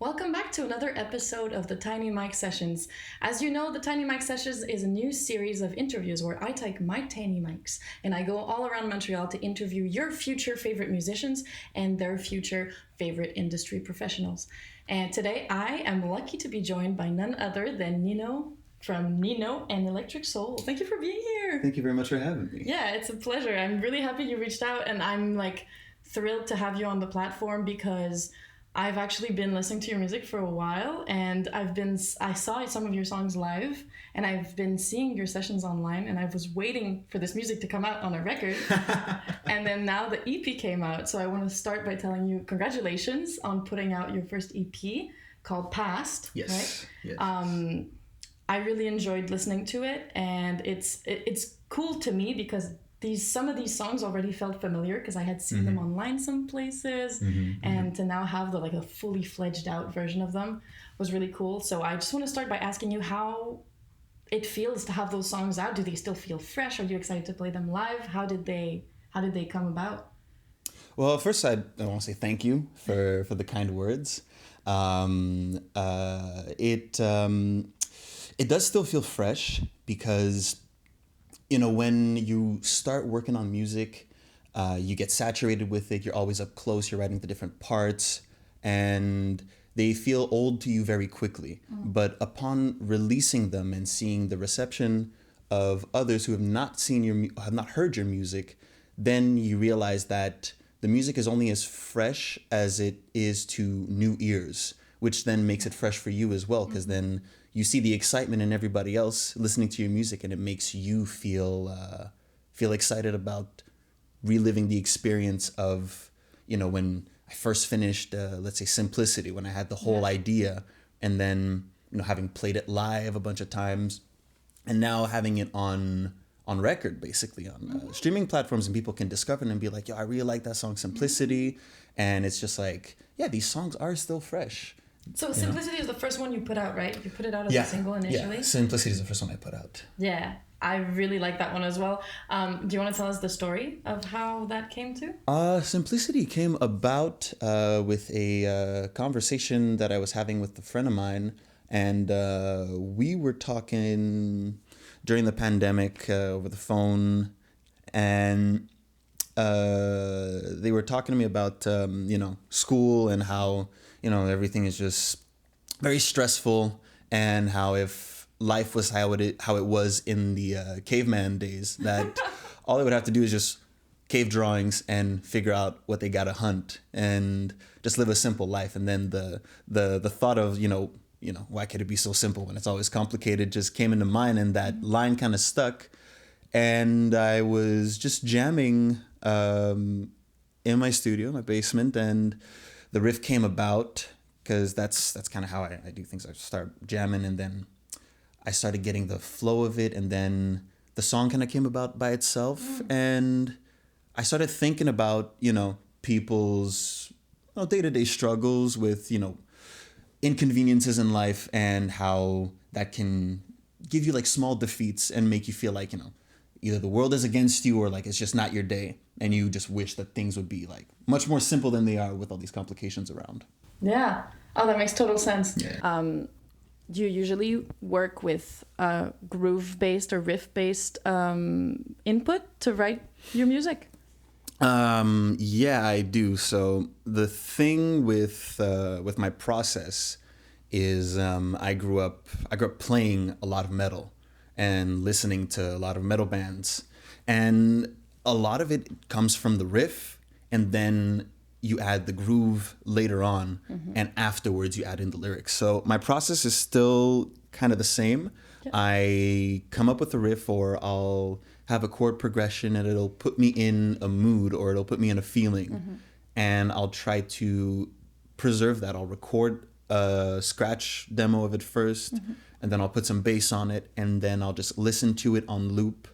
Welcome back to another episode of the Tiny Mic Sessions. As you know, the Tiny Mic Sessions is a new series of interviews where I take my tiny mics and I go all around Montreal to interview your future favorite musicians and their future favorite industry professionals. And today I am lucky to be joined by none other than Nino from Nino and Electric Soul. Thank you for being here. Thank you very much for having me. Yeah, it's a pleasure. I'm really happy you reached out, and I'm thrilled to have you on the platform because I've actually been listening to your music for a while, and I saw some of your songs live, and I've been seeing your sessions online, and I was waiting for this music to come out on a record. And then now the EP came out, so I want to start by telling you congratulations on putting out your first EP called P.A.S.T. Yes. Right? Yes. I really enjoyed listening to it, and it's cool to me because some of these songs already felt familiar because I had seen them online some places, and to now have a fully fledged out version of them was really cool. So I just want to start by asking you how it feels to have those songs out. Do they still feel fresh? Are you excited to play them live? How did they come about? Well, first I want to say thank you for the kind words. It does still feel fresh because, when you start working on music, you get saturated with it. You're always up close. You're writing the different parts, and they feel old to you very quickly. But upon releasing them and seeing the reception of others who have not heard your music, then you realize that the music is only as fresh as it is to new ears, which then makes it fresh for you as well, because then you see the excitement in everybody else listening to your music, and it makes you feel excited about reliving the experience of, when I first finished, let's say, Simplicity, when I had the whole idea, and then, having played it live a bunch of times, and now having it on record, basically, on streaming platforms, and people can discover it and be like, yo, I really like that song, Simplicity. And it's just like, yeah, these songs are still fresh. So Simplicity is the first one you put out, right? You put it out as a single initially? Yeah, Simplicity is the first one I put out. Yeah, I really like that one as well. Do you want to tell us the story of how that came to? Simplicity came about with a conversation that I was having with a friend of mine, and we were talking during the pandemic over the phone, and they were talking to me about school and how everything is just very stressful, and how if life was how it was in the caveman days, that all they would have to do is just cave drawings and figure out what they gotta hunt and just live a simple life. And then the thought of why could it be so simple when it's always complicated just came into mind, and that line kind of stuck. And I was just jamming in my studio, my basement, and the riff came about because that's kind of how I do things. I start jamming, and then I started getting the flow of it, and then the song kind of came about by itself. And I started thinking about, people's day-to-day struggles with, inconveniences in life, and how that can give you small defeats and make you feel like, either the world is against you, or it's just not your day, and you just wish that things would be much more simple than they are with all these complications around. Yeah. Oh, that makes total sense. Yeah. Do you usually work with groove-based or riff-based input to write your music? Yeah, I do. So the thing with my process is I grew up playing a lot of metal and listening to a lot of metal bands, and a lot of it comes from the riff, and then you add the groove later on, and afterwards you add in the lyrics. So my process is still kind of the same. Yeah. I come up with a riff, or I'll have a chord progression, and it'll put me in a mood, or it'll put me in a feeling, and I'll try to preserve that. I'll record a scratch demo of it first, and then I'll put some bass on it, and then I'll just listen to it on loop,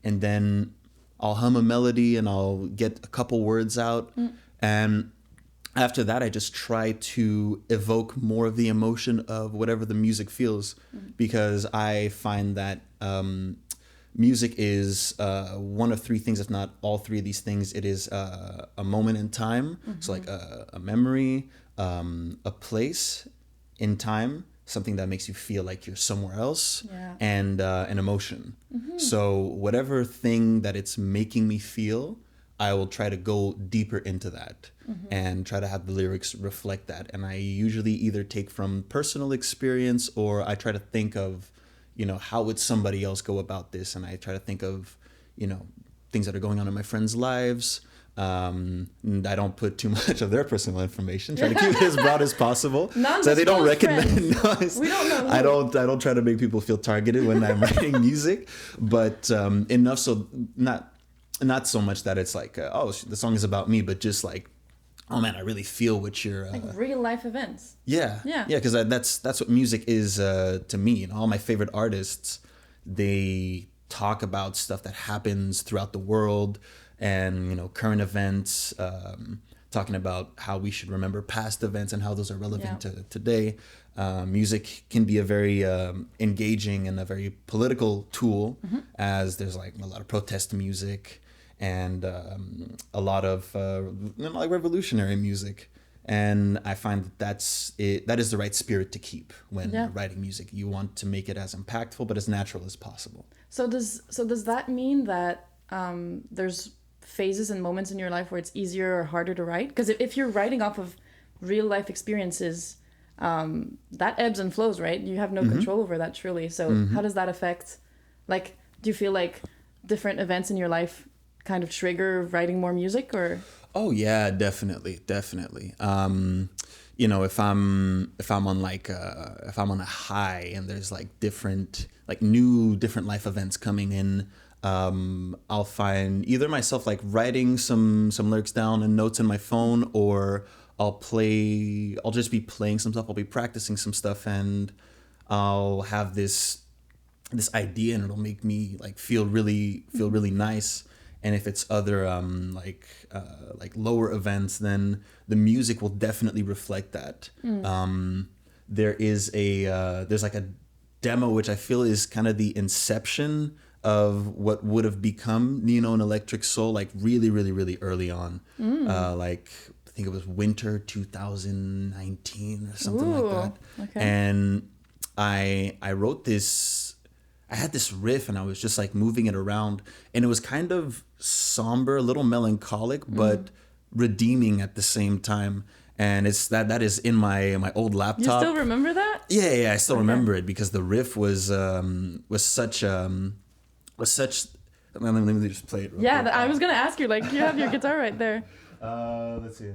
and then I'll hum a melody, and I'll get a couple words out, and after that I just try to evoke more of the emotion of whatever the music feels, because I find that music is one of three things, if not all three of these things. It is a moment in time, so a memory, a place, in time, something that makes you feel like you're somewhere else, and an emotion. So whatever thing that it's making me feel, I will try to go deeper into that and try to have the lyrics reflect that. And I usually either take from personal experience, or I try to think of, how would somebody else go about this? And I try to think of, things that are going on in my friends' lives. And I don't put too much of their personal information. Try to keep it as broad as possible, so they don't recognize. We don't know. I don't try to make people feel targeted when I'm writing music, but enough so not so much that it's like, the song is about me, but just like, oh man, I really feel what you're. Like real life events. Yeah. Because that's what music is to me. All my favorite artists, they talk about stuff that happens throughout the world, and current events, talking about how we should remember past events and how those are relevant to today. Music can be a very engaging and a very political tool, as there's like a lot of protest music and a lot of like revolutionary music. And I find that that is the right spirit to keep when writing music. You want to make it as impactful but as natural as possible. So does that mean that there's phases and moments in your life where it's easier or harder to write? Because if you're writing off of real life experiences, that ebbs and flows, right? You have no control over that, truly. So how does that affect, like, do you feel like different events in your life kind of trigger writing more music, or? Oh yeah, definitely. If I'm on if I'm on a high and there's like different life events coming in, I'll find either myself like writing some lyrics down and notes in my phone, or I'll just be playing some stuff. I'll be practicing some stuff, and I'll have this idea, and it'll make me like feel really nice. And if it's other like lower events, then the music will definitely reflect that. There's like a demo which I feel is kind of the inception of what would have become Nino and Electric Soul, like really, really, really early on. Like I think it was winter 2019 or something like that. Okay. And I wrote this. I had this riff and I was just like moving it around, and it was kind of somber, a little melancholic, but redeeming at the same time. And it's that is in my old laptop. You still remember that? Yeah, I still remember it because the riff was such. Let me just play it. Real quick. I was gonna ask you, like, you have your guitar right there. Let's see.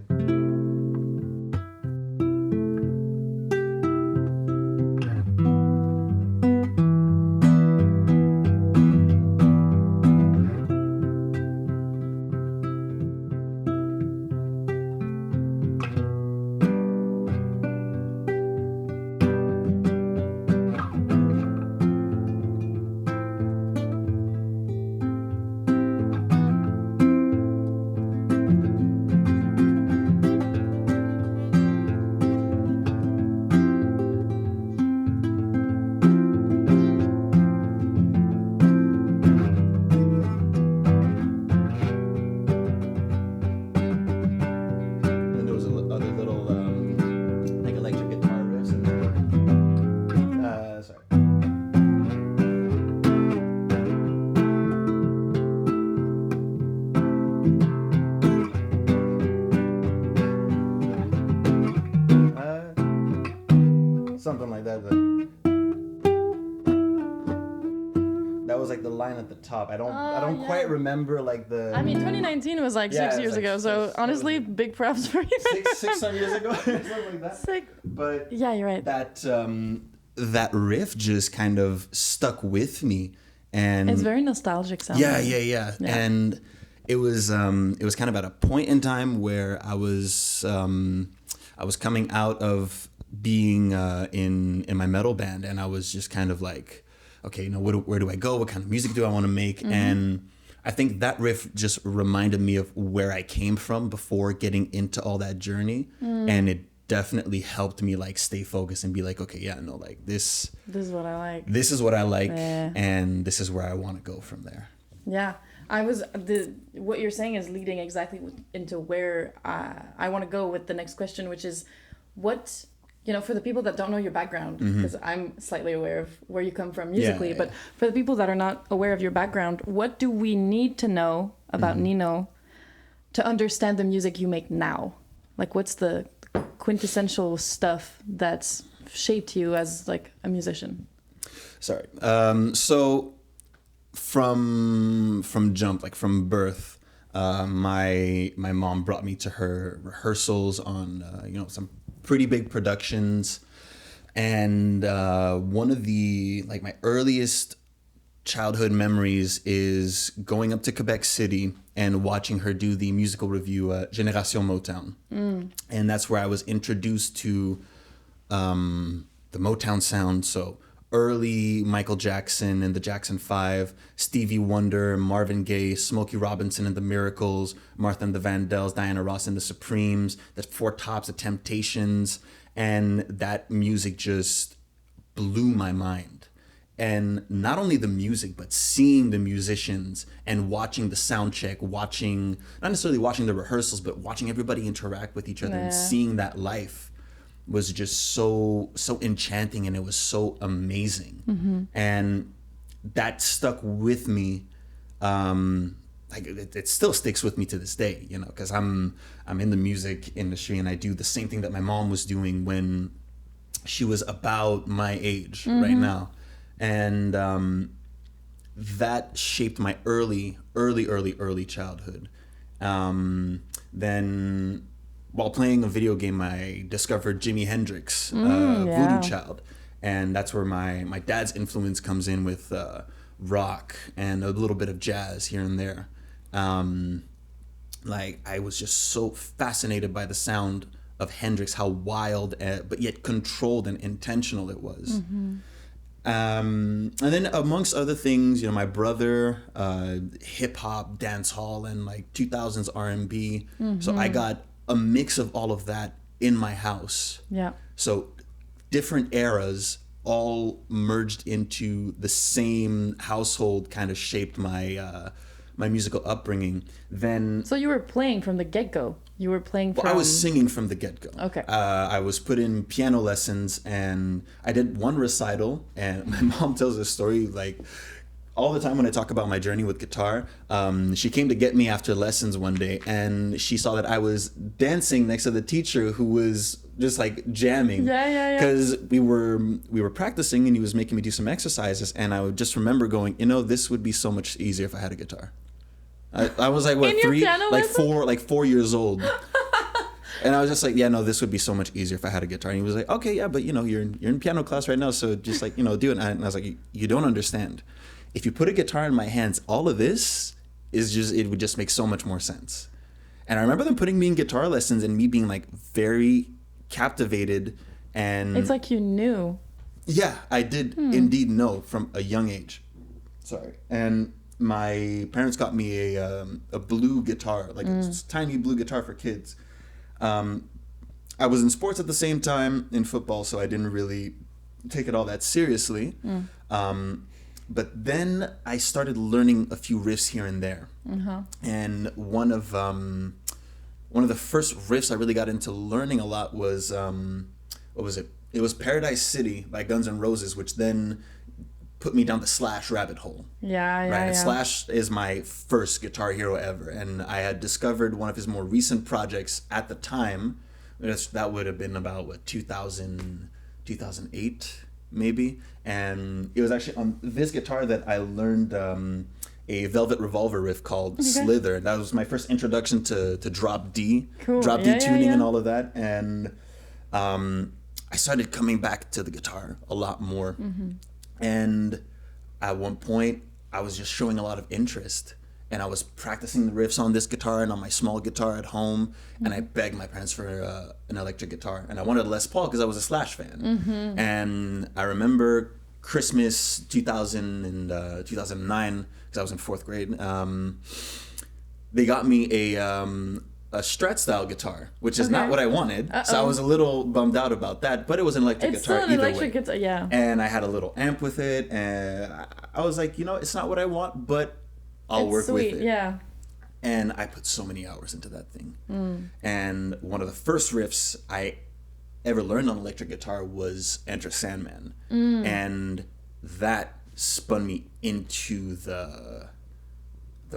Something like that. That was like the line at the top. I don't quite remember like the. I mean, 2019 was like 6 years ago. So honestly, big props for you. Six years ago, something like that. Sick. But yeah, you're right. That riff just kind of stuck with me, and it's very nostalgic sounding. Yeah. And it was kind of at a point in time where I was coming out of being in my metal band, and I was just kind of like, okay, where do I go? What kind of music do I want to make? And I think that riff just reminded me of where I came from before getting into all that journey, and it definitely helped me like stay focused and be like, okay, like this is what I like. This is what I like, and this is where I want to go from there. Yeah. What you're saying is leading exactly into where I want to go with the next question, which is what for the people that don't know your background, because I'm slightly aware of where you come from musically, Yeah. but for the people that are not aware of your background, what do we need to know about Nino to understand the music you make now? Like, what's the quintessential stuff that's shaped you as like a musician? Sorry. So from jump, like from birth, my mom brought me to her rehearsals on some pretty big productions, and one of the like my earliest childhood memories is going up to Quebec City and watching her do the musical review at Génération Motown, and that's where I was introduced to the Motown sound. So early Michael Jackson and the Jackson 5, Stevie Wonder, Marvin Gaye, Smokey Robinson and the Miracles, Martha and the Vandells, Diana Ross and the Supremes, the Four Tops, the Temptations, and that music just blew my mind. And not only the music, but seeing the musicians and watching the sound check, not necessarily watching the rehearsals, but watching everybody interact with each other and seeing that life was just so enchanting, and it was so amazing. And that stuck with me. Like it still sticks with me to this day, because I'm in the music industry, and I do the same thing that my mom was doing when she was about my age right now. And that shaped my early childhood. Then while playing a video game, I discovered Jimi Hendrix, Voodoo Child. And that's where my dad's influence comes in with rock and a little bit of jazz here and there. Like I was just so fascinated by the sound of Hendrix, how wild but yet controlled and intentional it was. And then amongst other things, my brother, hip hop, dance hall, and like 2000s R&B. So I got a mix of all of that in my house. Yeah. So different eras all merged into the same household kind of shaped my my musical upbringing. Then so you were playing from the get-go. You were playing from... Well, I was singing from the get-go. Okay. I was put in piano lessons, and I did one recital, and my mom tells this story like all the time when I talk about my journey with guitar. She came to get me after lessons one day, and she saw that I was dancing next to the teacher, who was just like jamming. Yeah. Because we were practicing, and he was making me do some exercises, and I would just remember going, this would be so much easier if I had a guitar. I was like, what, like 4 years old. And I was just like, this would be so much easier if I had a guitar. And he was like, okay, yeah, but you're in piano class right now, so just like, do it. And I was like, you don't understand. If you put a guitar in my hands, all of this it would just make so much more sense. And I remember them putting me in guitar lessons and me being like very captivated, and it's like you knew. Yeah, I did indeed know from a young age. Sorry. And my parents got me a blue guitar, like a tiny blue guitar for kids. I was in sports at the same time, in football, so I didn't really take it all that seriously. But then I started learning a few riffs here and there. And one of the first riffs I really got into learning a lot was, what was it? It was Paradise City by Guns N' Roses, which then put me down the Slash rabbit hole. Yeah. And Slash is my first guitar hero ever. And I had discovered one of his more recent projects at the time. That would have been about, 2008, maybe. And it was actually on this guitar that I learned a Velvet Revolver riff called Slither. That was my first introduction to drop D, drop D tuning and all of that. And I started coming back to the guitar a lot more. And at one point, I was just showing a lot of interest. And I was practicing the riffs on this guitar and on my small guitar at home. And I begged my parents for an electric guitar. And I wanted a Les Paul because I was a Slash fan. And I remember Christmas 2000 and 2009, because I was in 4th grade. They got me a Strat style guitar, which is not what I wanted. So I was a little bummed out about that, but it was an electric guitar still an electric guitar, yeah. And I had a little amp with it, and I was like, it's not what I want, but I'll work with it. Yeah. And I put so many hours into that thing. And one of the first riffs I ever learned on electric guitar was Enter Sandman, and that spun me into the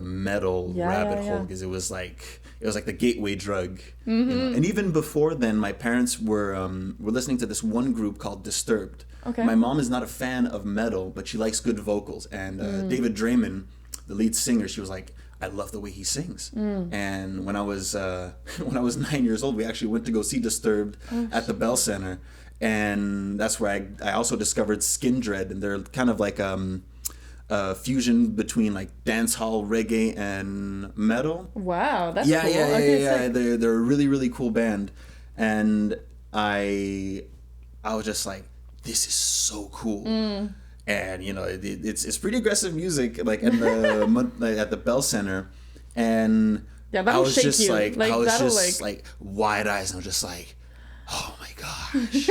metal rabbit hole, because it was like the gateway drug. You know? And even before then, my parents were listening to this one group called Disturbed. Okay. My mom is not a fan of metal, but she likes good vocals, and David Draymond, the lead singer, she was like, I love the way he sings. And when I was 9 years old, we actually went to go see Disturbed at the Bell Center, and that's where I also discovered Skin Dread, and they're kind of like a fusion between like dance hall reggae and metal. Wow, that's cool. Okay, yeah. They're a really, really cool band, and I was just like, this is so cool. And you know, it's pretty aggressive music, like at the Bell Center, and I was shake just you. like I was just like wide eyes, and I was just like, oh my gosh,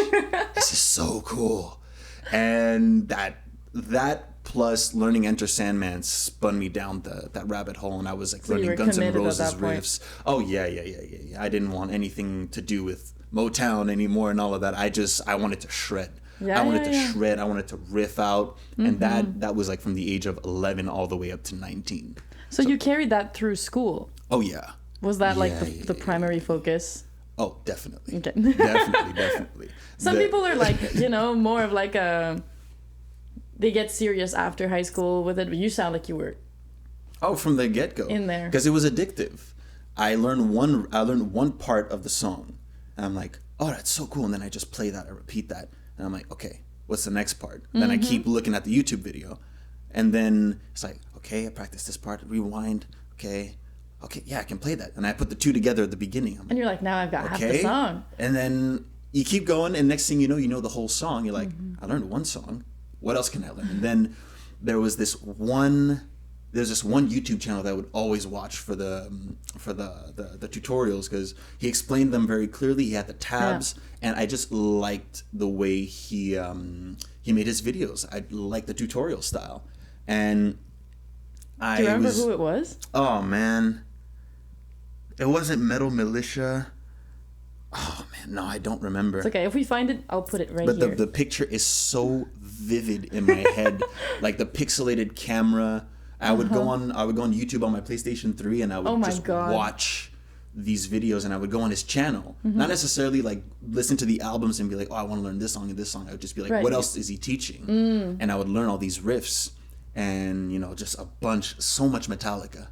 this is so cool. And that plus learning Enter Sandman spun me down that rabbit hole, and I was like learning Guns N' Roses riffs. Oh yeah. I didn't want anything to do with Motown anymore and all of that. I wanted to shred. I wanted to shred. I wanted to riff out, and that was like from the age of 11 all the way up to 19. So you carried that through school? Oh yeah. Was that like the primary focus? Oh, definitely. Okay. definitely. Some people are like, you know, more of like they get serious after high school with it, but you sound like you were. Oh, from the get-go. In there. Because it was addictive. I learned one part of the song, and I'm like, oh, that's so cool. And then I just play that, I repeat that. And I'm like, okay, what's the next part? Then I keep looking at the YouTube video. And then it's like, okay, I practiced this part, rewind, okay, yeah, I can play that. And I put the two together at the beginning. And you're like, now I've got half the song. And then you keep going, and next thing you know the whole song. You're like, I learned one song. What else can I learn? And then there's this one YouTube channel that I would always watch for the tutorials, because he explained them very clearly. He had the tabs, and I just liked the way he made his videos. I liked the tutorial style, and Do you remember who it was? Oh man, it wasn't Metal Militia. Oh man, no, I don't remember. It's okay. If we find it, I'll put it right here. But the picture is so vivid in my head, like the pixelated camera. I would go on YouTube on my PlayStation 3, and I would watch these videos, and I would go on his channel. Not necessarily like listen to the albums and be like, oh, I want to learn this song and this song. I would just be like, what else is he teaching? And I would learn all these riffs, and you know, just so much Metallica.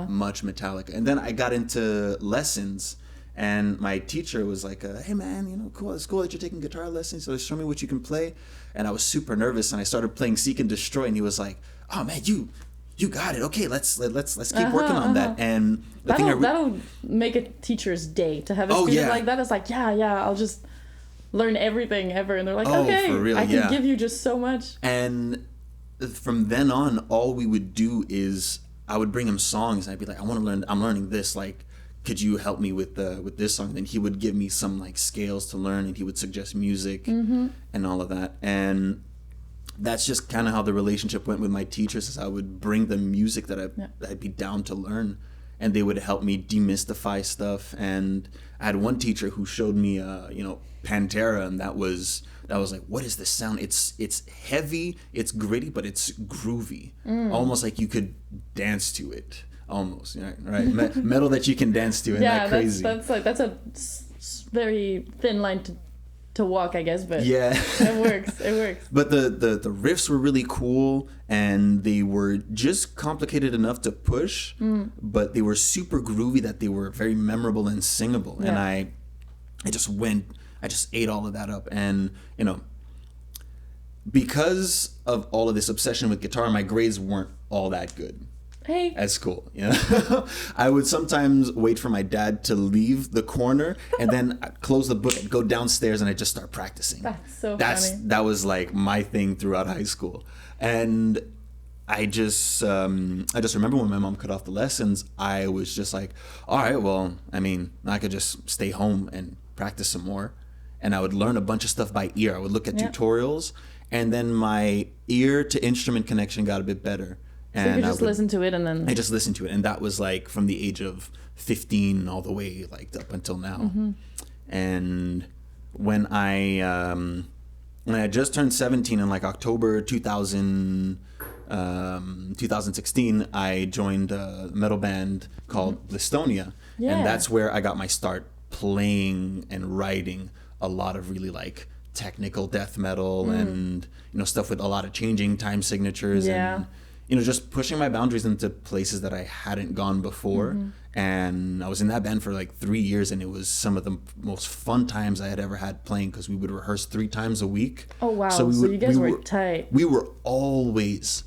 Much Metallica. And then I got into lessons, and my teacher was like, hey man, you know, cool, it's cool that you're taking guitar lessons, so show me what you can play. And I was super nervous, and I started playing Seek and Destroy, and he was like, oh man, you got it. Okay, let's keep working on that. And that'll make a teacher's day to have a student like that. It's like, yeah, I'll just learn everything ever. And they're like, okay, for real, I can give you just so much. And from then on, all we would do is I would bring him songs, and I'd be like, I'm learning this, like, could you help me with this song? And he would give me some like scales to learn, and he would suggest music and all of that. And that's just kind of how the relationship went with my teachers, is I would bring them music that I'd be down to learn, and they would help me demystify stuff. And I had one teacher who showed me Pantera, and that was like, what is this sound? It's heavy, it's gritty, but it's groovy, almost like you could dance to it. Almost, right? Metal that you can dance to, and that crazy. That's a very thin line to walk, I guess, but it works. But the riffs were really cool, and they were just complicated enough to push, but they were super groovy that they were very memorable and singable. And I just ate all of that up, and you know, because of all of this obsession with guitar, my grades weren't all that good. Hey. At school, you know? I would sometimes wait for my dad to leave the corner, and then I'd close the book, I'd go downstairs, and I'd just start practicing. That's so funny. That was like my thing throughout high school. And I just remember when my mom cut off the lessons, I was just like, all right, well, I mean, I could just stay home and practice some more. And I would learn a bunch of stuff by ear. I would look at tutorials, and then my ear to instrument connection got a bit better. So you just listen to it, and then... I just listened to it, and that was like from the age of 15 all the way like up until now. And when I just turned 17 in like October 2016, I joined a metal band called Listonia. Yeah. And that's where I got my start playing and writing a lot of really like technical death metal and, you know, stuff with a lot of changing time signatures and, you know, just pushing my boundaries into places that I hadn't gone before. And I was in that band for like 3 years, and it was some of the most fun times I had ever had playing, because we would rehearse 3 times a week. Oh, wow. So you guys were tight. We were always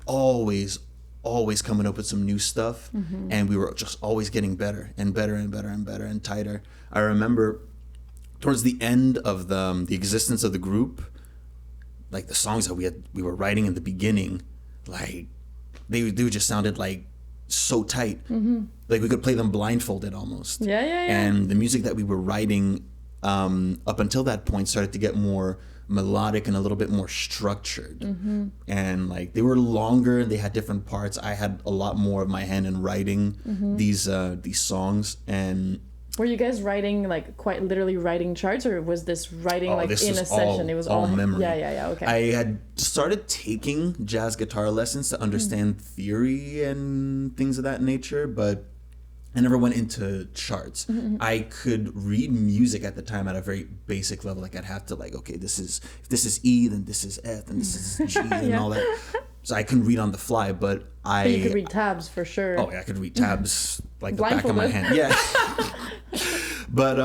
coming up with some new stuff, and we were just always getting better and better and better and better and tighter. I remember towards the end of the existence of the group, like the songs that we were writing in the beginning, like they just sounded like so tight, like we could play them blindfolded almost. Yeah. And the music that we were writing up until that point started to get more melodic and a little bit more structured, and like they were longer, they had different parts. I had a lot more of my hand in writing these songs. And were you guys writing like quite literally writing charts, or was this writing like in a session? It was all memory. Yeah. Okay. I had started taking jazz guitar lessons to understand theory and things of that nature, but I never went into charts. I could read music at the time at a very basic level. Like I'd have to like, okay, if this is E, then this is F, and this is G, and all that. So I couldn't read on the fly, but you could read tabs for sure. Oh yeah, I could read tabs like the back of my hand. Yeah. But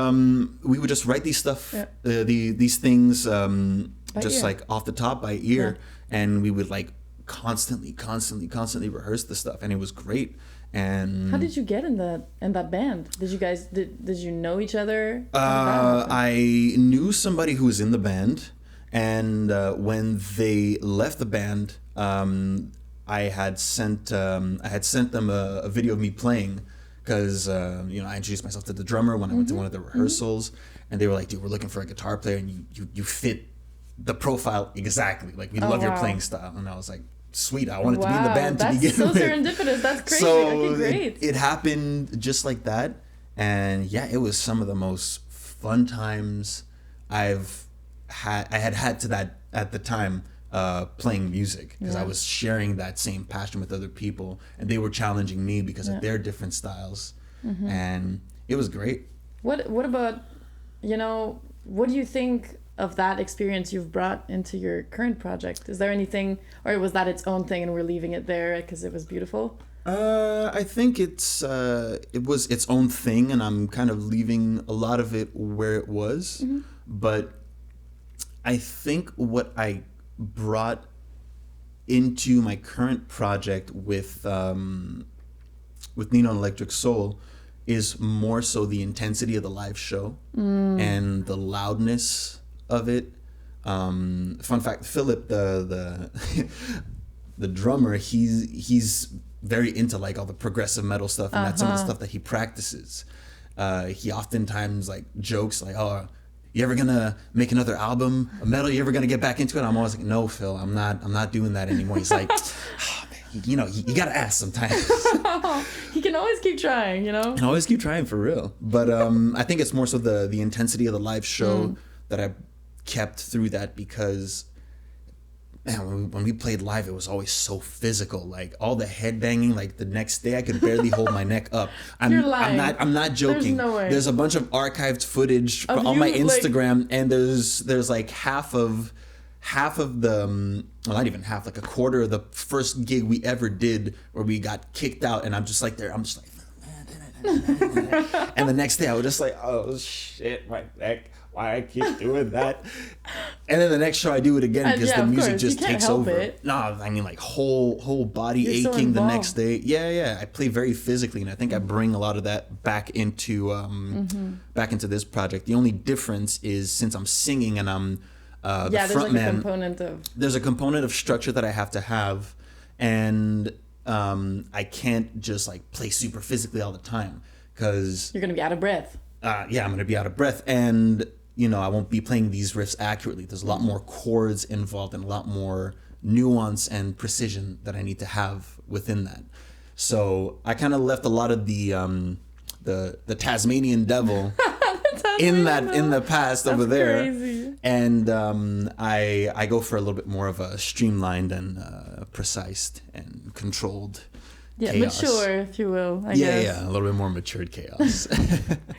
we would just write these stuff, these things, just like off the top by ear, and we would like constantly rehearse the stuff, and it was great. And how did you get in that band? Did you guys did you know each other? I knew somebody who was in the band, and when they left the band, I had sent them a video of me playing, because you know, I introduced myself to the drummer when I went to one of the rehearsals, and they were like, "Dude, we're looking for a guitar player, and you fit the profile exactly. Like, we love your playing style." And I was like, "Sweet, I wanted to be in the band to begin with." That's so serendipitous. That's crazy. So okay, great. It happened just like that, and yeah, it was some of the most fun times I had to that at the time. Playing music, because I was sharing that same passion with other people, and they were challenging me because of their different styles, and it was great. What about, you know, what do you think of that experience you've brought into your current project? Is there anything, or was that its own thing and we're leaving it there because it was beautiful? I think it was its own thing, and I'm kind of leaving a lot of it where it was, but I think what I brought into my current project with Nino Electric Soul is more so the intensity of the live show and the loudness of it. Fun fact: Philip, the the drummer, he's very into like all the progressive metal stuff, and that's some of the stuff that he practices. He oftentimes like jokes like, "Oh, you ever gonna make another album of metal? You ever gonna get back into it?" I'm always like, "No, Phil, I'm not doing that anymore." He's like, "Oh, man, you know, you gotta ask sometimes." He can always keep trying, you know. Can always keep trying, for real. But I think it's more so the intensity of the live show that I kept through that, because man, when we played live, it was always so physical. Like all the headbanging, like the next day I could barely hold my neck up. You're lying. I'm not joking. There's no way. There's a bunch of archived footage on my Instagram, and there's like half of the well, not even half, like a quarter of the first gig we ever did where we got kicked out, and I'm just like, and the next day I was just like, "Oh shit, my neck. Why I keep doing that?" And then the next show I do it again, because the music just takes over. No, I mean like whole body aching the next day. Yeah. I play very physically, and I think I bring a lot of that back into this project. The only difference is, since I'm singing and I'm the front man, there's a component of structure that I have to have, and I can't just like play super physically all the time, because you're gonna be out of breath. I'm gonna be out of breath, and you know, I won't be playing these riffs accurately. There's a lot more chords involved and a lot more nuance and precision that I need to have within that. So I kind of left a lot of the Tasmanian devil in the past That's over there. crazy. And I go for a little bit more of a streamlined and precise and controlled chaos. Mature, if you will. I guess. Yeah, a little bit more matured chaos.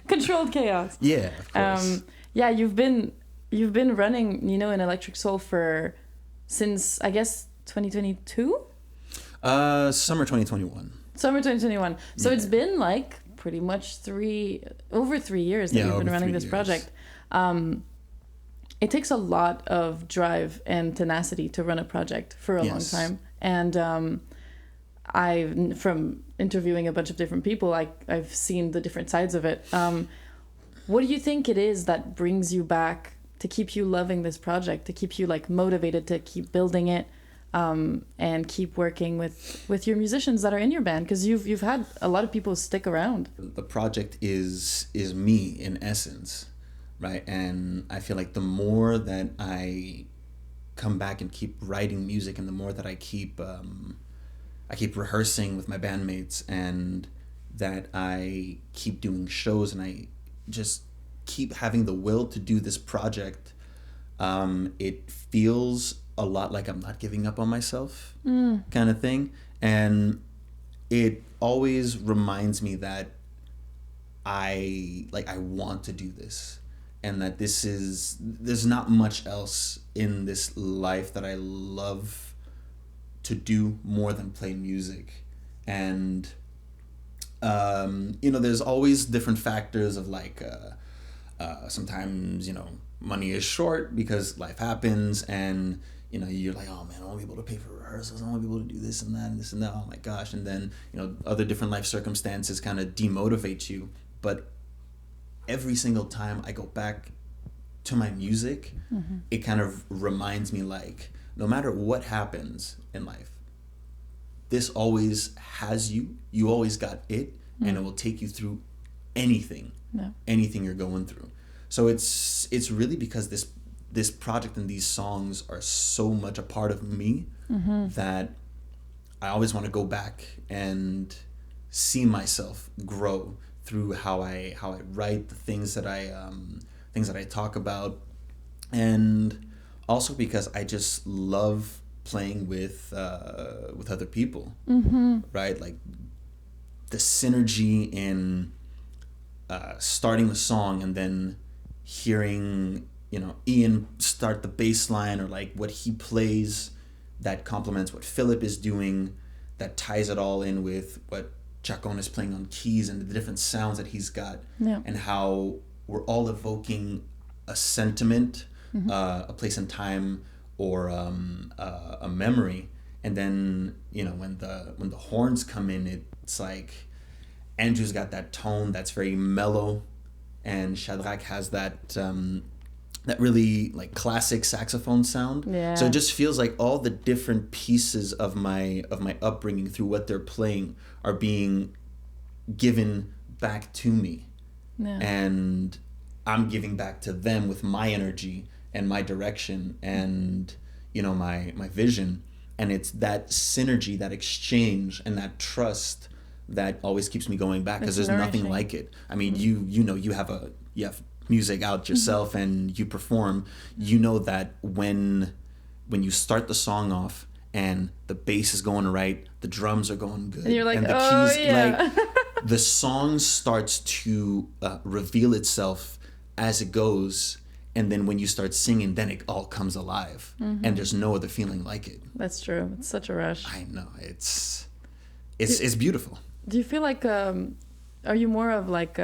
Controlled chaos. Yeah, of course. You've been running Nino and Electric Soul since I guess 2022. Summer 2021. Summer 2021. So it's been like pretty much over 3 years that you've been running this project. It takes a lot of drive and tenacity to run a project for a long time. And from interviewing a bunch of different people, I've seen the different sides of it. What do you think it is that brings you back to keep you loving this project, to keep you like motivated to keep building it? And keep working with your musicians that are in your band, because you've had a lot of people stick around. The project is me in essence, right? And I feel like the more that I come back and keep writing music, and the more that I keep rehearsing with my bandmates, and that I keep doing shows, and I just keep having the will to do this project, it feels a lot like I'm not giving up on myself, kind of thing. And it always reminds me that I want to do this, and that there's not much else in this life that I love to do more than play music. And there's always different factors of sometimes money is short because life happens, and you're like, oh man, I won't be able to pay for rehearsals, I won't be able to do this and that and this and that, oh my gosh. And then other different life circumstances kind of demotivate you. But every single time I go back to my music, it kind of reminds me, like, no matter what happens in life, this always has you always got it, and it will take you through anything you're going through. So it's really because this project and these songs are so much a part of me that I always want to go back and see myself grow through how I write, the things that I talk about, and also because I just love playing with other people, right? Like the synergy in starting the song and then hearing Ian start the bass line, or like what he plays that complements what Philip is doing, that ties it all in with what Chacon is playing on keys and the different sounds that he's got, and how we're all evoking a sentiment, a place and time, or a memory. And then when the horns come in, it's like Andrew's got that tone that's very mellow, and Shadrach has that really like classic saxophone sound. Yeah. So it just feels like all the different pieces of my upbringing through what they're playing are being given back to me. Yeah. And I'm giving back to them with my energy and my direction and my vision. And it's that synergy, that exchange, and that trust that always keeps me going back, because there's nothing like it. I mean, you have music out yourself, and you perform. You know that when you start the song off and the bass is going right, the drums are going good, and you're like, and the keys, like the song starts to reveal itself as it goes. And then when you start singing, then it all comes alive, and there's no other feeling like it. That's true. It's such a rush. I know, it's beautiful. Do you feel like are you more of like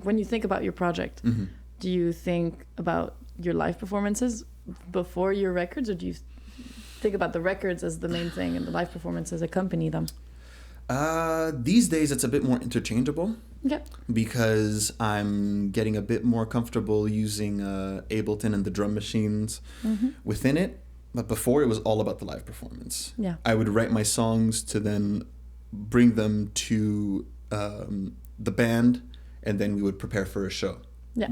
when you think about your project, do you think about your live performances before your records, or do you think about the records as the main thing and the live performances accompany them? These days it's a bit more interchangeable. Yeah. Because I'm getting a bit more comfortable using Ableton and the drum machines within it. But before, it was all about the live performance. Yeah. I would write my songs to then bring them to the band, and then we would prepare for a show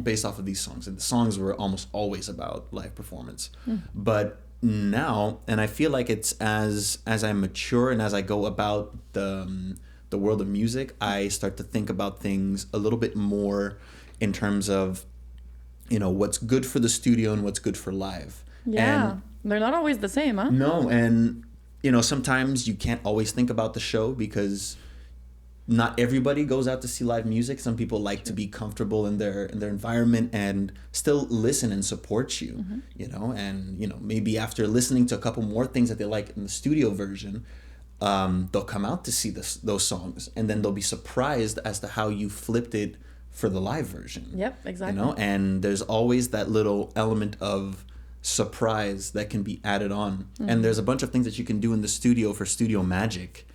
based off of these songs. And the songs were almost always about live performance. But now, and I feel like it's as I mature and as I go about the the world of music, I start to think about things a little bit more in terms of, what's good for the studio and what's good for live. Yeah, and they're not always the same, huh? no, and sometimes you can't always think about the show because not everybody goes out to see live music. Some people like to be comfortable in their environment and still listen and support you, and maybe after listening to a couple more things that they like in the studio version, they'll come out to see those songs, and then they'll be surprised as to how you flipped it for the live version. Yep, exactly. And there's always that little element of surprise that can be added on. And there's a bunch of things that you can do in the studio for studio magic.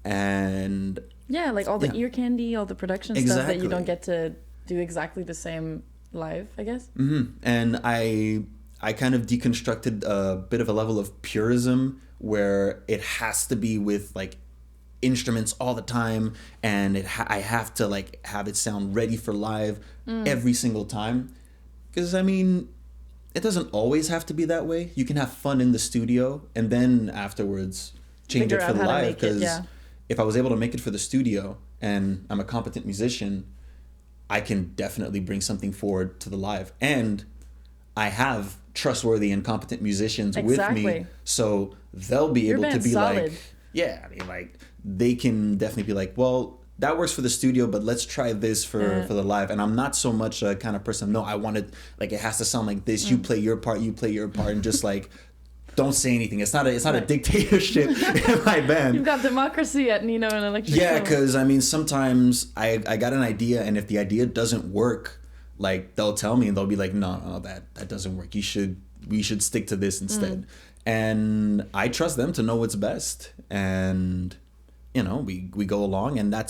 And yeah, like all the ear candy, all the production stuff that you don't get to do exactly the same live, I guess. And I kind of deconstructed a bit of a level of purism where it has to be with like instruments all the time, and I have to like have it sound ready for live every single time. Because it doesn't always have to be that way. You can have fun in the studio and then afterwards change it for the live. Because if I was able to make it for the studio and I'm a competent musician, I can definitely bring something forward to the live. And I have trustworthy and competent musicians with me. So they'll be able to be solid. like, they can definitely be like, well, that works for the studio, but let's try this for the live. And I'm not so much a kind of person, no, I want it, like, it has to sound like this. You play your part, and just like, don't say anything. It's not a dictatorship in my band. You've got democracy at Nino and Electric Soul. Yeah, because sometimes I got an idea, and if the idea doesn't work, like, they'll tell me and they'll be like, no, that doesn't work. We should stick to this instead. And I trust them to know what's best. And we go along, and I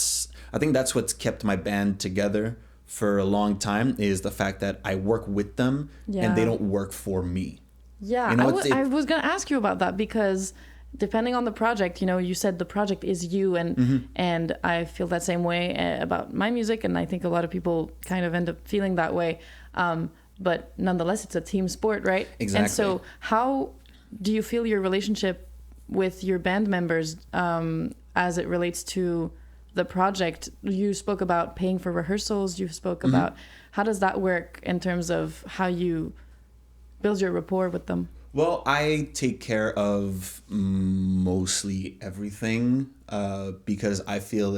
think that's what's kept my band together for a long time, is the fact that I work with them and they don't work for me. Yeah, I was going to ask you about that, because depending on the project, you said the project is you, and I feel that same way about my music, and I think a lot of people kind of end up feeling that way. But nonetheless, it's a team sport, right? Exactly. And so how do you feel your relationship with your band members as it relates to the project? You spoke about paying for rehearsals. You spoke about how does that work in terms of how you build your rapport with them? Well, I take care of mostly everything because I feel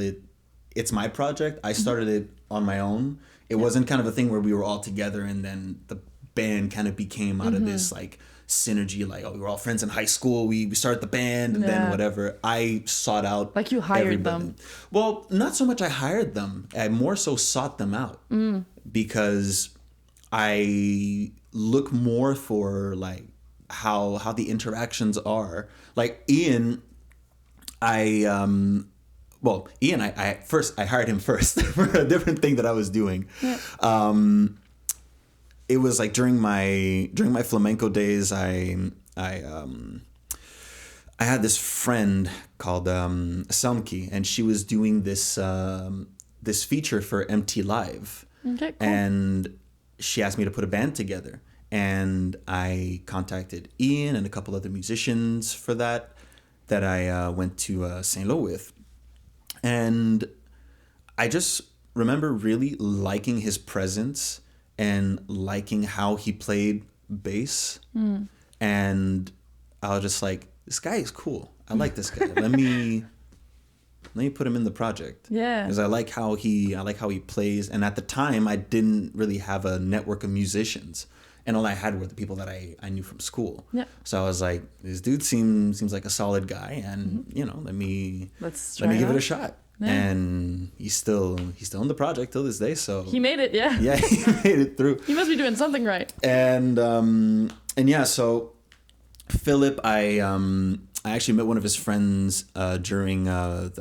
it's my project. I started it on my own. It wasn't kind of a thing where we were all together and then the band kind of became out of this like synergy, like, oh, we were all friends in high school, we started the band, and then whatever. I sought out, like, you hired them. Well, not so much I hired them, I more so sought them out, because I look more for like how the interactions are. Like Ian, I hired him first for a different thing that I was doing. It was like during my flamenco days, I had this friend called Selmke, and she was doing this feature for MT Live. Okay, cool. And she asked me to put a band together, and I contacted Ian and a couple other musicians for that I went to St. Lo with. And I just remember really liking his presence and liking how he played bass. And I was just like, this guy is cool. I like this guy. Let me put him in the project. Yeah. Because I like how he plays. And at the time, I didn't really have a network of musicians. And all I had were the people that I knew from school. Yeah. So I was like, this dude seems like a solid guy, and let me give it a shot. Yeah. And he's still in the project till this day. So he made it, yeah. Yeah, he made it through. He must be doing something right. And yeah, so Philip, I actually met one of his friends during it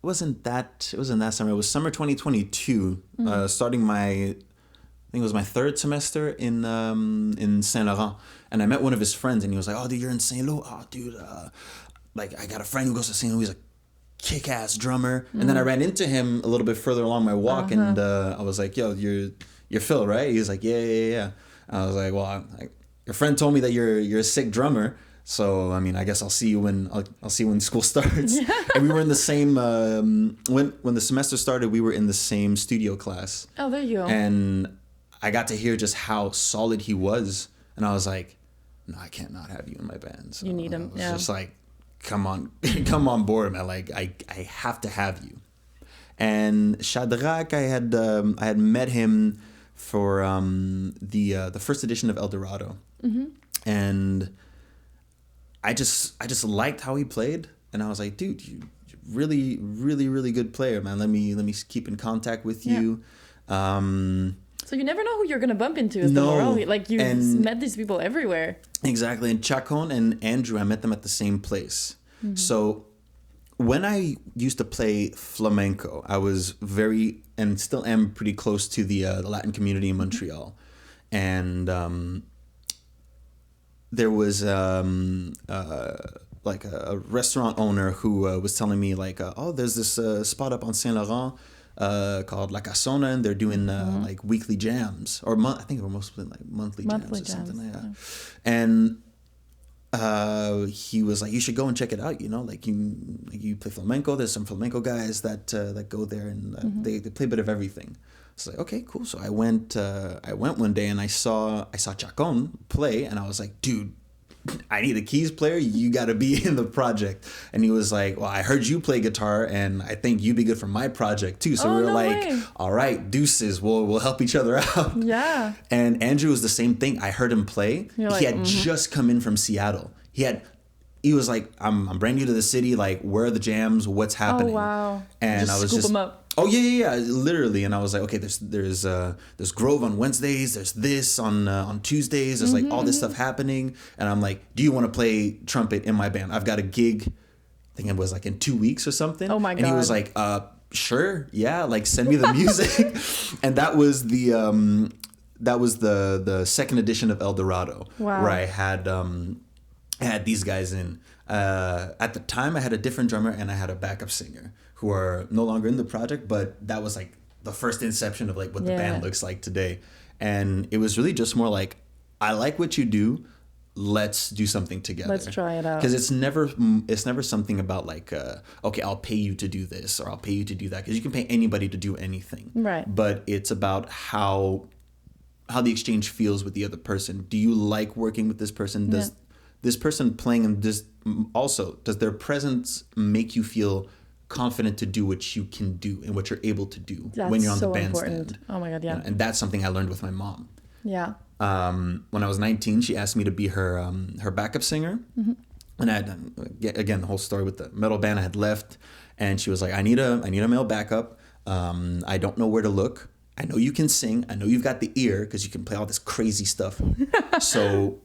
wasn't that summer. It was summer 2022. Starting I think it was my third semester in Saint Laurent, and I met one of his friends, and he was like, "Oh, dude, you're in Saint Lo? Oh, dude, like I got a friend who goes to Saint Lo. He's a kick-ass drummer." And then I ran into him a little bit further along my walk, and I was like, "Yo, you're Phil, right?" He was like, "Yeah." I was like, "Well, your friend told me that you're a sick drummer, So I mean, I guess I'll see you when school starts. And we were in the same when the semester started. We were in the same studio class. Oh, there you go. And I got to hear just how solid he was, and I was like, no, I can't not have you in my band. So you need him. I was just like, come on, come on board, man. Like I have to have you. And Shadrach, I had met him for the first edition of El Dorado, and I just liked how he played, and I was like, dude, you really, really, really good player, man. Let me keep in contact with you. So you never know who you're gonna bump into as the moral. Like you've met these people everywhere. Exactly. And Chacon and Andrew, I met them at the same place. So when I used to play flamenco, I was very, and still am pretty close to the Latin community in Montreal. And there was like a restaurant owner who was telling me like, oh, there's this spot up on Saint Laurent called La Casona, and they're doing like weekly jams, or I think it was mostly like monthly jams or something like that. And he was like, you should go and check it out, you know, like you play flamenco. There's some flamenco guys that go there, and they play a bit of everything. So like, okay, cool. So I went one day, and I saw Chacon play, and I was like, dude, I need a keys player. You got to be in the project. And he was like, well, I heard you play guitar, and I think you'd be good for my project too. So we were like, all right, deuces, we'll help each other out. Yeah. And Andrew was the same thing. I heard him play. He had just come in from Seattle. He was like, I'm brand new to the city. Like, where are the jams? What's happening? Oh, wow. And just I was scoop just, them up. Oh yeah, literally. And I was like, okay, there's Grove on Wednesdays, there's this on Tuesdays, there's like all this stuff happening, and I'm like, do you want to play trumpet in my band? I've got a gig, I think it was like in 2 weeks or something. Oh my god! And he was like, sure, yeah, like send me the music. And that was the second edition of El Dorado, where I had these guys in. At the time, I had a different drummer and I had a backup singer, who are no longer in the project, but that was like the first inception of like what the band looks like today. And it was really just more like, I like what you do, let's do something together. Let's try it out. Because it's never something about like, okay, I'll pay you to do this or I'll pay you to do that, because you can pay anybody to do anything. Right. But it's about how the exchange feels with the other person. Do you like working with this person? Does this person playing, and does their presence make you feel confident to do what you can do and what you're able to do when you're on the bandstand? Oh my god, yeah. And that's something I learned with my mom. Yeah. When I was 19, she asked me to be her backup singer. And I had, again, the whole story with the metal band I had left, and she was like, I need a male backup. I don't know where to look. I know you can sing. I know you've got the ear because you can play all this crazy stuff. So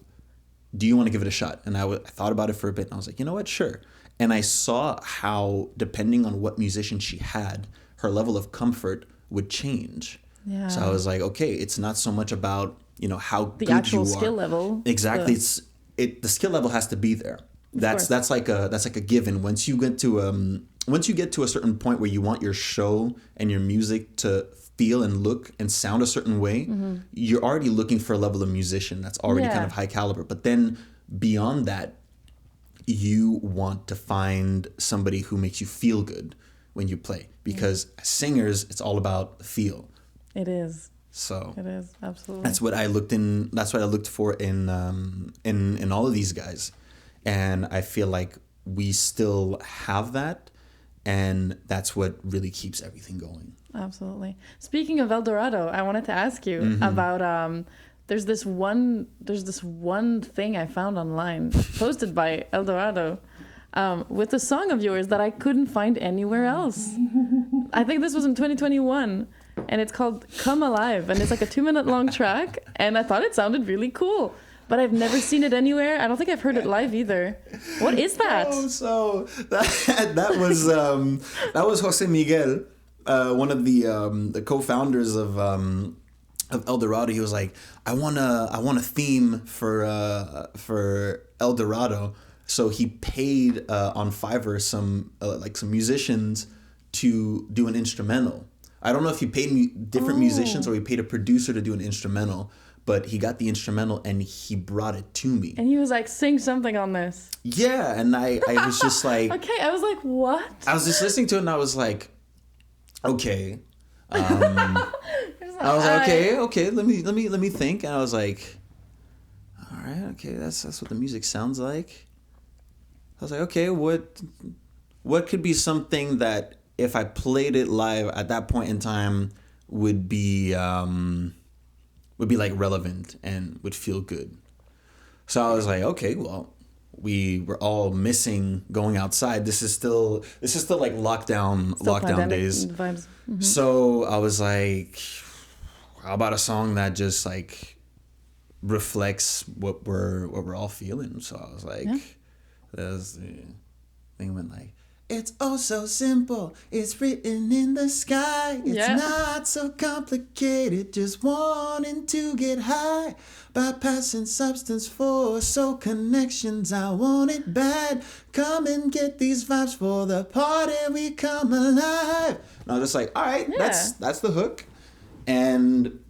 do you want to give it a shot? And I thought about it for a bit, and I was like, you know what? Sure. And I saw how, depending on what musician she had, her level of comfort would change. Yeah. So I was like, okay, it's not so much about, you know, how the good actual you are. skill level. Exactly. The skill level has to be there. That's like a given. Once you get to a certain point where you want your show and your music to feel and look and sound a certain way, you're already looking for a level of musician that's already kind of high caliber. But then beyond that, you want to find somebody who makes you feel good when you play, because as singers, it's all about feel. It is. So it is, absolutely. That's what I looked for in all of these guys, and I feel like we still have that, and that's what really keeps everything going. Absolutely. Speaking of El Dorado, I wanted to ask you about there's this one thing I found online posted by El Dorado with a song of yours that I couldn't find anywhere else. I think this was in 2021, and it's called Come Alive, and it's like a 2-minute long track, and I thought it sounded really cool, but I've never seen it anywhere. I don't think I've heard it live either. What is that? Oh, so that was Jose Miguel, one of the co-founders of El Dorado. He was like, I want a theme for El Dorado. So he paid on Fiverr some musicians to do an instrumental. I don't know if he paid different musicians or he paid a producer to do an instrumental, but he got the instrumental and he brought it to me. And he was like, sing something on this. Yeah, and I was just like... Okay, I was like, what? I was just listening to it and I was like, okay. I was like, okay, let me think. And I was like, all right, okay, that's what the music sounds like. I was like, okay, what could be something that if I played it live at that point in time would be like relevant and would feel good. So I was like, okay, well, we were all missing going outside. This is still like lockdown days. Vibes. Mm-hmm. So I was like, how about a song that just like reflects what we're all feeling? So I was like, there's the thing went like, it's oh so simple, it's written in the sky. It's not so complicated, just wanting to get high. Bypassing substance for soul connections, I want it bad. Come and get these vibes for the party, we come alive. And I was just like, all right, that's the hook. And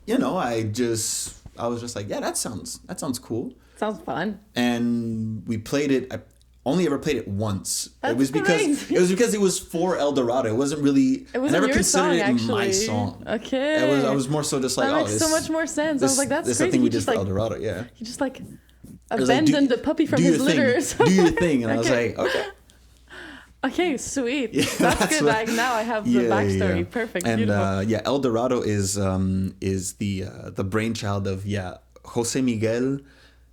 you know, I was just like, yeah, that sounds cool. Sounds fun. And we played it. I only ever played it once. That's it was because it was for El Dorado. It wasn't really. It wasn't I never your considered song, it my song. Okay. I was more so just like, that makes so much more sense. I was like, that's this crazy. Something we did for El Dorado. Yeah. He just like abandoned the puppy from his litter. Do your thing, and I was like, okay. Okay, sweet. Yeah, that's good. Like now I have the backstory. Yeah. Perfect. And beautiful. El Dorado is the brainchild of Jose Miguel,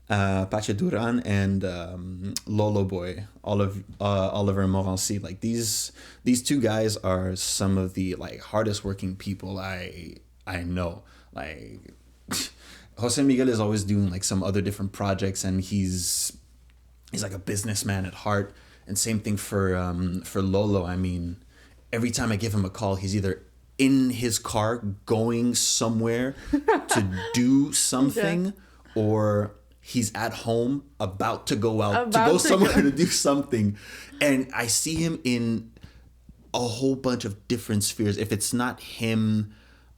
Pache Duran, and Lolo Boy, Oliver Morancy. Like these two guys are some of the like hardest working people I know. Like Jose Miguel is always doing like some other different projects, and he's like a businessman at heart. And same thing for Lolo. I mean, every time I give him a call, he's either in his car going somewhere to do something, or he's at home about to go out to go somewhere to do something. And I see him in a whole bunch of different spheres. If it's not him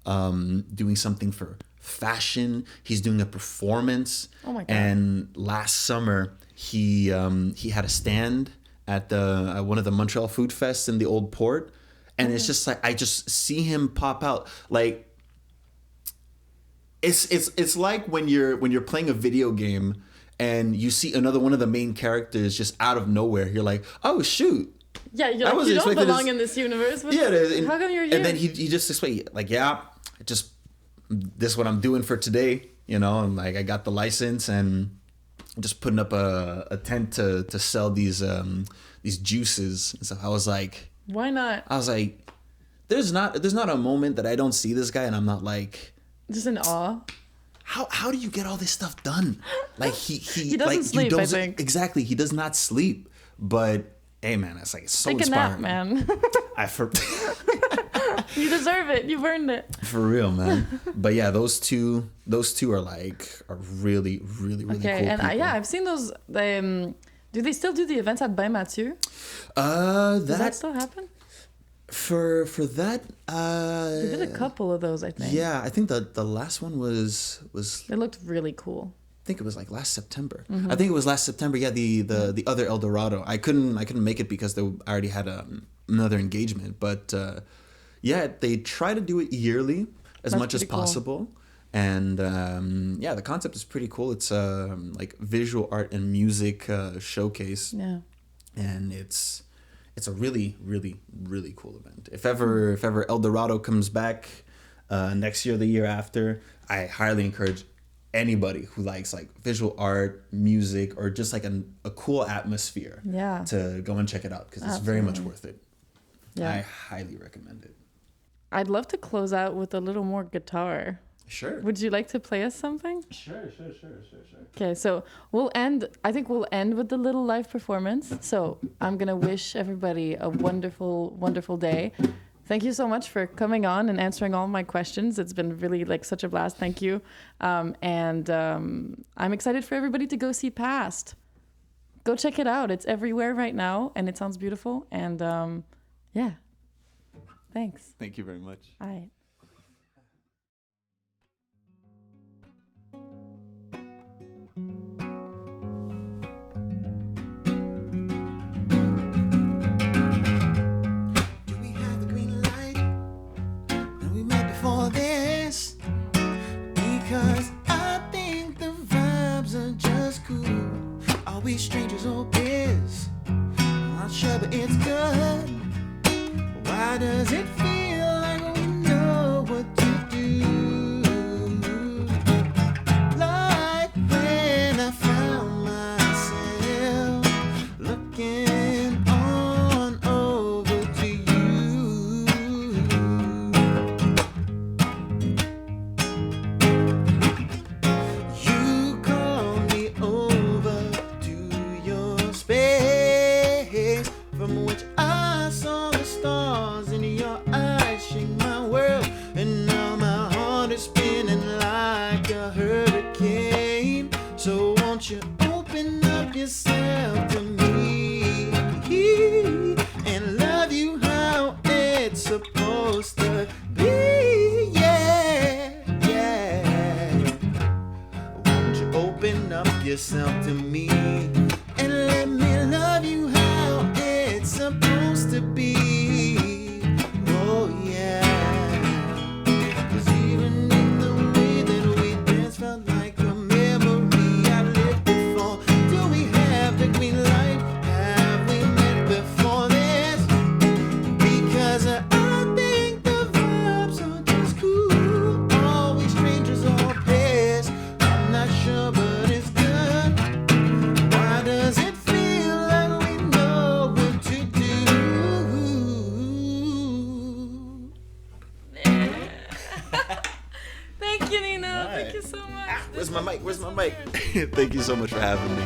doing something for fashion, he's doing a performance. Oh my God. And last summer he had a stand at one of the Montreal Food Fests in the Old Port, and it's just like I just see him pop out. Like it's like when you're playing a video game and you see another one of the main characters just out of nowhere. You're like, oh shoot. Yeah, you're like, you don't belong in this universe. How come you're here? And then he just explained, like, this is what I'm doing for today, you know, and like I got the license and just putting up a tent to sell these juices and stuff. I was like, why not? I was like, there's not a moment that I don't see this guy and I'm not like, just in awe. How do you get all this stuff done? Like he doesn't sleep. I think exactly, he does not sleep. But hey, man, it's like it's so take inspiring. Take a nap, man. You deserve it. You've earned it. For real, man. But yeah, those two are really cool. Okay, and I've seen those. Do they still do the events at Bain Mathieu? Does that still happen? For that, they did a couple of those, I think. Yeah, I think the last one was. It looked really cool. I think it was like last September. Mm-hmm. I think it was last September. Yeah, the other El Dorado. I couldn't make it because I already had another engagement. But yeah, they try to do it yearly as much as possible. Cool. And the concept is pretty cool. It's like visual art and music showcase. Yeah. And it's a really, really, really cool event. If ever El Dorado comes back next year or the year after, I highly encourage anybody who likes like visual art, music, or just like a cool atmosphere to go and check it out because it's very much worth it. Yeah. I highly recommend it. I'd love to close out with a little more guitar. Sure. Would you like to play us something? Sure. Okay, so I think we'll end with the little live performance. So I'm going to wish everybody a wonderful, wonderful day. Thank you so much for coming on and answering all my questions. It's been really like such a blast. Thank you. And I'm excited for everybody to go see P.A.S.T. Go check it out. It's everywhere right now and it sounds beautiful. And thanks. Thank you very much. All right. is spinning like a hurricane. So won't you open up yourself to me and love you how it's supposed to be? Yeah, yeah. Won't you open up yourself to me and let me love you how it's supposed to be? Oh yeah. 'Cause even in the way that we dance felt like a memory I lived before. Do we have the green light? Have we met before this? Because I think the vibes are just cool. Always strangers or pairs. I'm not sure, but it's good. Why does it feel like we know what to do? Thank you, Nino. Thank you so much. Where's my mic? Thank you so much for having me.